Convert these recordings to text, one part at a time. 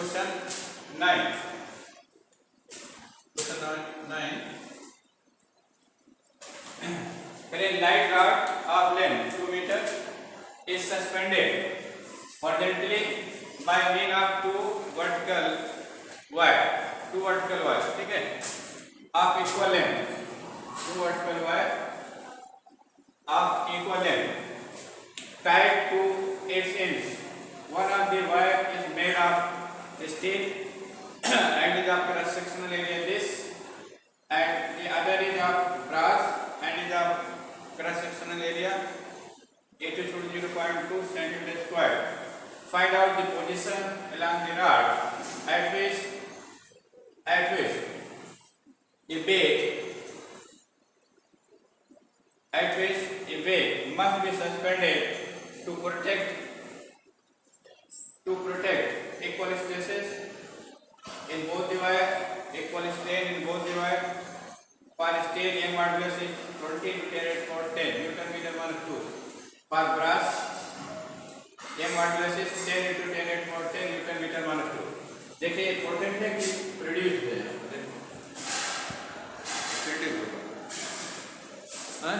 Question 9. Question 9. A light rod of length 2 meters is suspended horizontally by means of two vertical wire. ठीक है, of equal length. Two vertical wire of equal length tied to its ends. One of the wire is made of steel and is of cross-sectional area this, and the other is of brass and is of cross-sectional area 0.2 centimeter square. Find out the position along the rod at which the weight must be suspended to protect equal stresses in both the wire, equal strain in both the wire. For strain, M modulus is 20 to 10 Newton meter minus 2. For brass, M modulus is 10 into 10 Newton meter minus 2. देखिए potent है कि produce है, हाँ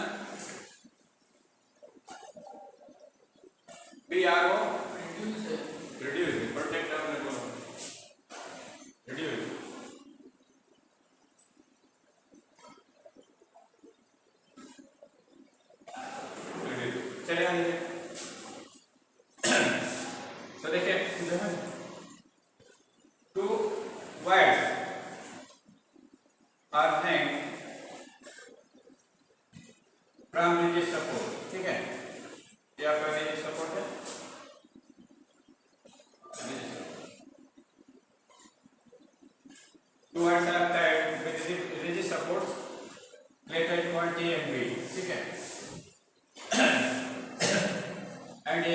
BRO reduce protect आपने बोला reduce चले आइए। तो देखिए two wires are hanged from rigid support, ठीक है, ये आपका rigid support है। Two wires are tied with rigid supports greater than 20 MB, ठीक है, and a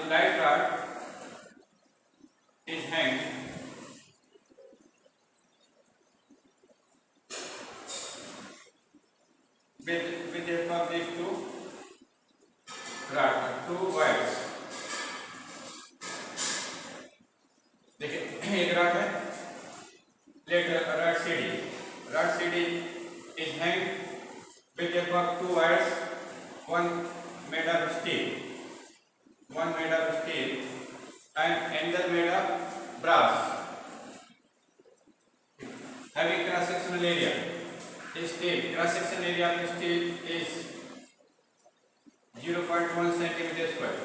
light rod is hanged with the help of these two wires. देखिए एक rod है, rod CD is hanged with the help of two wires, one made of steel and another made of brass, having cross-sectional area. Cross-sectional area of steel is 0.1 centimeter square.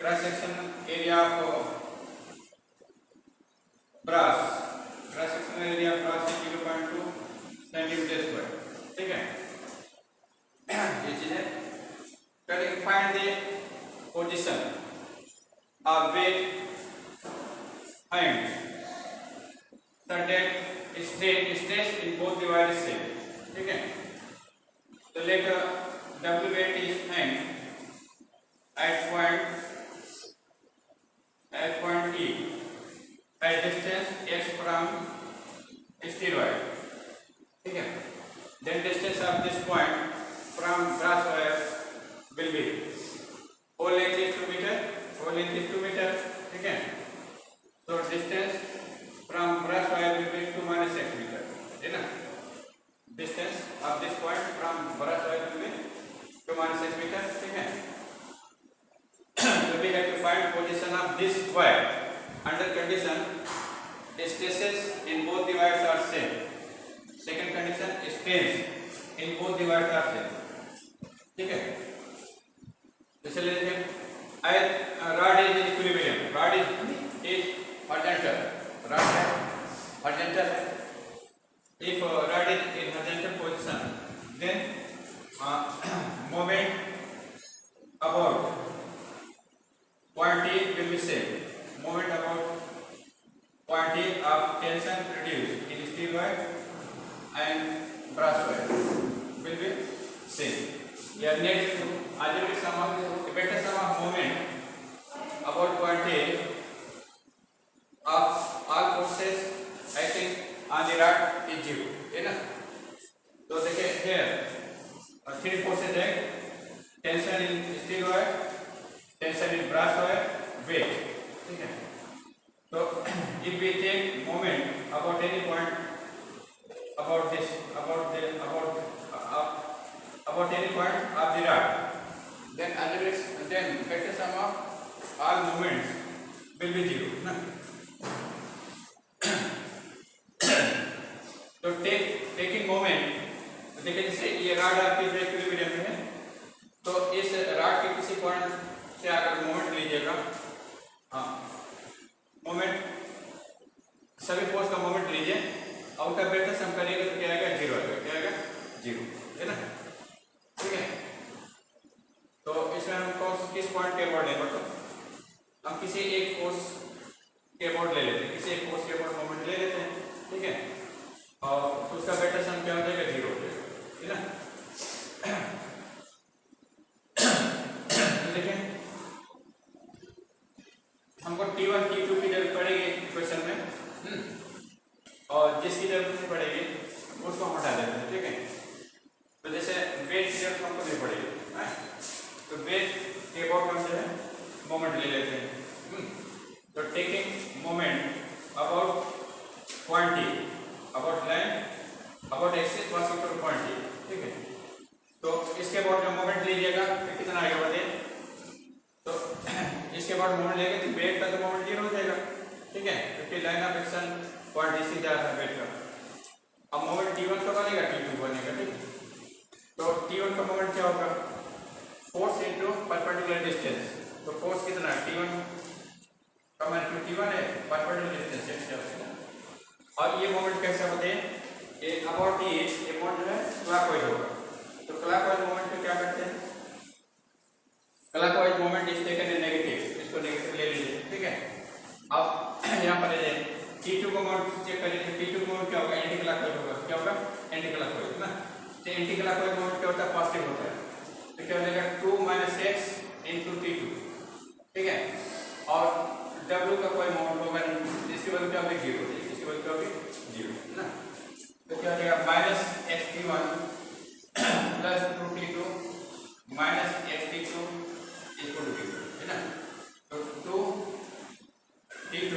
Cross-sectional area of brass is 0.2 centimeter square. ठीक है, ये चीज है। Find the position of weight and certain stress in both the wires same, ठीक है। तो let W weight is hanged at point E at distance x from steel wire, ठीक है। Then distance of this point from brass wire will be whole length is 2 meter, ठीक है। So distance from brass wire will be 2 minus x meter, है ना। Distance of this point from brass wire will be 2 minus x meter, ठीक है। So we have to find position of this wire under condition stresses in both the wires are same. Second condition, strains in both the wires are same, ठीक है। तो चलिए देखिए, rod is in equilibrium, rod is horizontal, if rod is in horizontal position, then moment about point E will be same. Moment about point E of tension produced in steel wire and brass wire will be same. Yeah, next algebraic sum of vector sum of moment about point A of all forces acting on the rod is 0, है ना। तो देखिए here 3 forces है, tension in steel wire, tension in brass wire weight, ठीक है। तो if we take moment about any point about this about any point of the rod, then vector sum of all moments will be zero ना। तो taking moment, तो देखिए जैसे ये rod आपकी जो इक्विलिब्रियम में है, तो इस रॉड के किसी पॉइंट से अगर मोमेंट लीजिएगा, हाँ मोमेंट, सभी फोर्स का मोमेंट लीजिए और उसका वेक्टर सम करिएगा तो क्या आएगा, जीरो आएगा। क्या आएगा, जीरो, है ना, ठीक है। तो इसमें हम फोर्स किस पॉइंट के अबाउट है, मतलब हम किसी एक फोर्स के अबाउट ले लेते हैं, किसी एक फोर्स के अबाउट मोमेंट ले लेते हैं, ठीक है, और उसका वेक्टर सम क्या हो जाएगा, जीरो हो जाएगा, है ना। देखिए हमको T1 T2 की जरूरत पड़ेगी इक्वेशन में, और जिसकी जरूरत नहीं पड़ेगी उसको हम हटा देते हैं, ठीक है। तो जैसे वेट की जरूरत हमको नहीं पड़ेगी, तो वेट के अबाउट हम जो है मोमेंट ले लेते हैं। तो taking moment about quantity, about line, about axis passing through quantity, ठीक है। तो इसके अबाउट में मोमेंट लीजिएगा तो कितना आएगा बताइए, तो इसके बाद मोमेंट लेंगे तो वेट का तो मोमेंट जीरो हो जाएगा, ठीक है, क्योंकि लाइन ऑफ एक्शन क्वांटिटी सीधा है वेट का। अब मोमेंट T1 का बनेगा, T2 बनेगा, ठीक है। तो T1 का मोमेंट क्या होगा, फोर्स इनटू परपेंडिकुलर डिस्टेंस। तो फोर्स कितना है, T1 का मान T1 है, परपेंडिकुलर डिस्टेंस है, और ये मोमेंट कैसे होते हैं, ये अबाउट ये मोमेंट जो है क्लॉकवाइज होगा। तो क्लॉकवाइज मोमेंट को क्या करते हैं, clockwise moment is taken in negative, इसको नेगेटिव ले लीजिए, ठीक है। अब यहाँ पर ले T2 को मोमेंट चेक करिए, तो T2 को मोमेंट क्या होगा, एंटी क्लॉकवाइज होगा। क्या होगा, एंटी क्लॉकवाइज ना। तो एंटी क्लॉकवाइज मोमेंट क्या होता है, पॉजिटिव होता है, तो क्या हो जाएगा 2 - x × T2, ठीक है। और W का कोई मोमेंट होगा नहीं, इसकी वजह क्या होगी, जीरो, इसकी वजह क्या होगी, जीरो ना। तो क्या हो जाएगा -xt1 + 2t2 -xt2 = 0, है ना। तो 2t2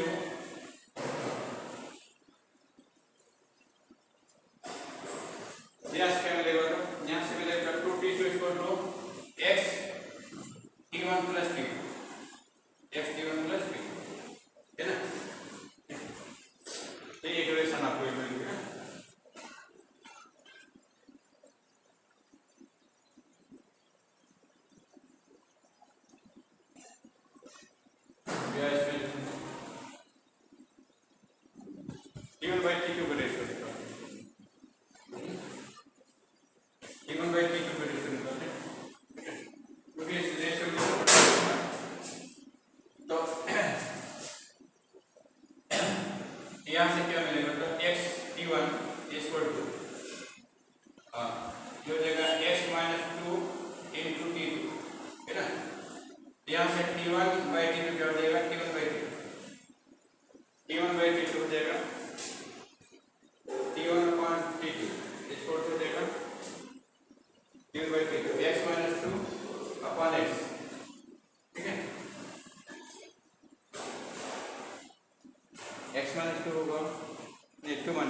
यहाँ से क्या मिलेगा, तो यहाँ से मिलेगा 2t2 = xt1 + t2, xt1 + t2, है ना। तो ये इक्वेशन आपको ये मिल गया। T1 by T2 का रेशियो निकालते हैं, T1 by T2 का रेशियो निकालते हैं, क्योंकि इस रेशियो की जरूरत है। तो यहाँ से क्या मिलेगा, तो xt1 = जो देगा x - 2 × T2, है ना। यहाँ से T1 by T2 क्या हो जाएगा, T1 by T2 हो जाएगा, T1 upon T2 = देगा T1 by T2, x - 2 upon x, ठीक है। x - 2 होगा, नहीं 2 - 6,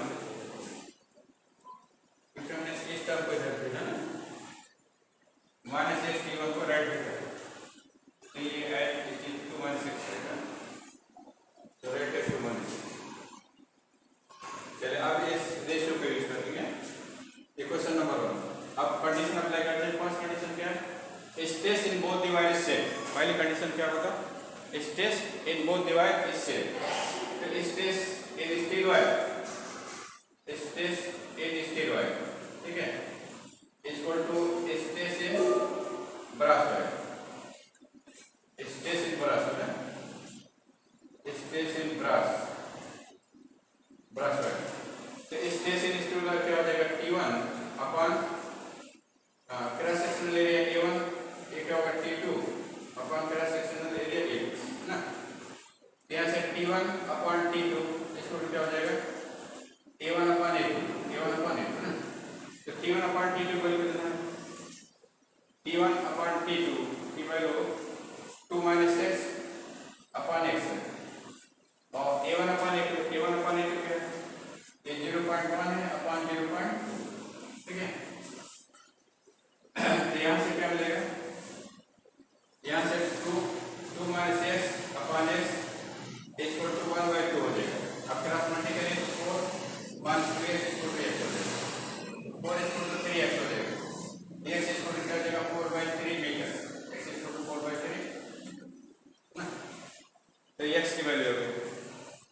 क्योंकि हमने इस टर्म को इधर भेजा ना, -x T1 को राइट भेजा, तो ये ऐड 2 - 6 रहेगा, तो राइट है 2 - 6। चलिए अब इस रेशियो को यूज करेंगे, इक्वेशन नंबर 1। अब कंडीशन अप्लाई करते हैं। फर्स्ट कंडीशन क्या है, stress in both divide is same. पहली कंडीशन क्या होगा, stress in both divide is same. तो stress in steel wire, stress in steel wire, ठीक है, equal to stress in brass wire, stress in brass wire, stress in brass wire. तो stress in steel wire क्या हो जाएगा, T1 upon cross sectional area A1, ये क्या होगा, T2 upon cross sectional area A2 ना। यहाँ से T1 अपॉन T2 इसको क्या हो जाएगा, A1 अपॉन A2 ना। तो T1 अपॉन T2 वैल्यू कितना है, T1 अपॉन T2 की value 2 minus x upon x है और a1 upon a2 क्या है ये 0.1 है upon 0. ठीक है तो यहाँ से क्या मिलेगा यहाँ से 2 minus x upon x is equal to 1/2 हो जाएगा. अब क्रॉस मल्टी करें तो 4 1 2x is equal to x हो जाएगा. 4 is equal to 3x हो जाएगा. x is equal to क्या हो जाएगा 4/3 metre. x is equal to 4/3 ना तो x की वैल्यू हो गई.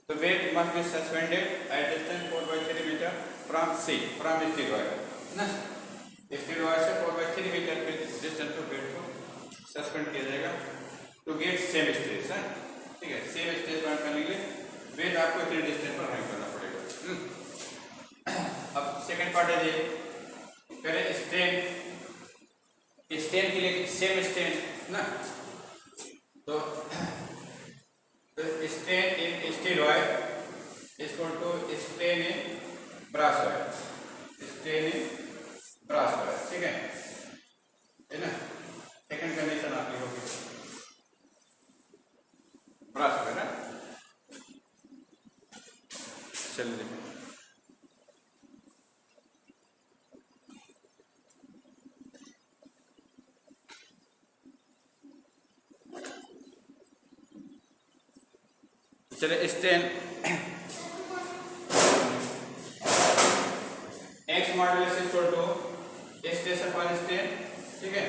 तो weight must be suspended at distance 4/3 meter from C from steel wire ना स्टील वायर से 4/3 मीटर के डिस्टेंस पर वेट को सस्पेंड किया जाएगा टू गेट सेम स्ट्रेस है. ठीक है सेम स्ट्रेस बाउंड करने के लिए वेट आपको इतने डिस्टेंस पर हैंग करना पड़ेगा. अब सेकंड पार्ट है ये पहले स्ट्रेन के लिए सेम स्ट्रेन ना तो strain in steel wire is equal to strain in brass wire. Strain in brass wire ठीक है ना. सेकंड कंडीशन आपकी होगी ब्रास वायर ना. चलिए चलिए strain x modulus is equal to stress upon strain. ठीक है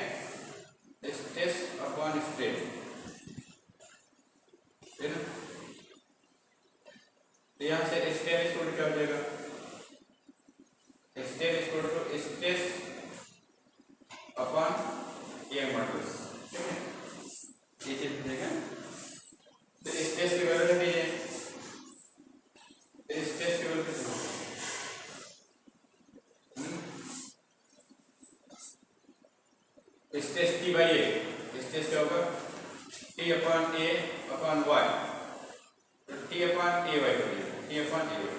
स्ट्रेस अपॉन स्ट्रेन है ना. तो यहाँ से स्ट्रेन इज इक्वल टू क्या हो जाएगा strain is equal to stress upon a modulus. ठीक है ये चीज देखें तो स्ट्रेस की वैल्यू नहीं है स्ट्रेस की वैल्यू कितना होगा stress T by A. Stress क्या होगा T upon A upon Y. T upon A Y हो गया टी अपॉन ए वाई.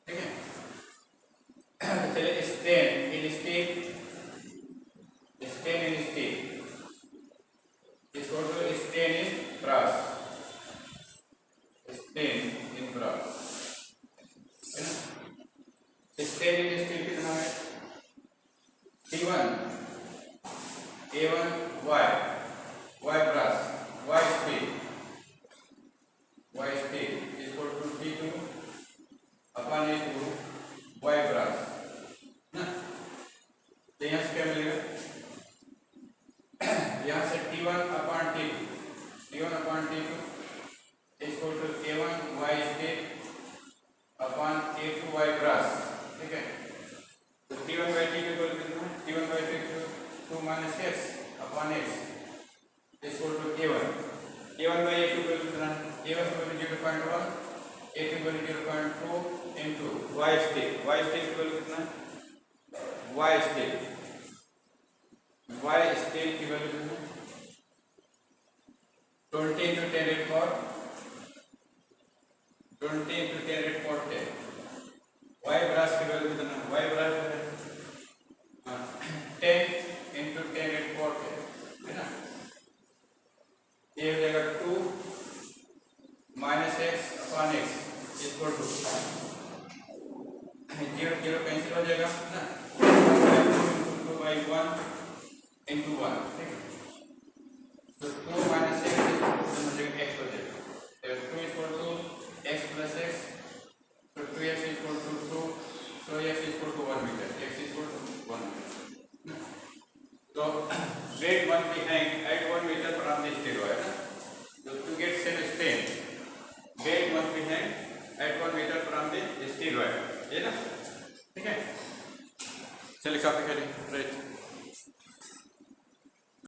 ठीक है चलिए strain in steel equal to strain in brass. Strain in brass है ना. स्ट्रेन इन स्टील कितना है T1 A1 Y brass Y steel is equal to T2 upon A2 Y brass ना. तो यहाँ से क्या मिलेगा यहाँ से T1 upon T2 is equal to A1 Y steel upon A2 Y brass. ठीक है तो T1 by T2 इक्वल कितना T1 by T2 2 minus x upon x is equal to A1 by A2 equal कितना A1 equal 0.1 A2 equal 0.2 into y steel equal कितना y steel की value कितना 20 into 10 raised power 20 into 10 raised power 10. y brass की value कितना y brass 10 into 10 raised power 10 है ना. ये हो जाएगा 2 minus x upon x equal to 0 cancel हो जाएगा ना. 2 by 1 into 1. ठीक है तो 2 minus x is equal to x हो जाएगा. 2 is equal to x plus x. So 2x is equal to 2. So x is equal to 1 meter. X is equal to 1 meter. So weight must be hanged at 1 meter from the steel wire. So to get same strain, weight must be hanged at 1 meter from the steel wire. है ना. ठीक है चलिए copy करें. Right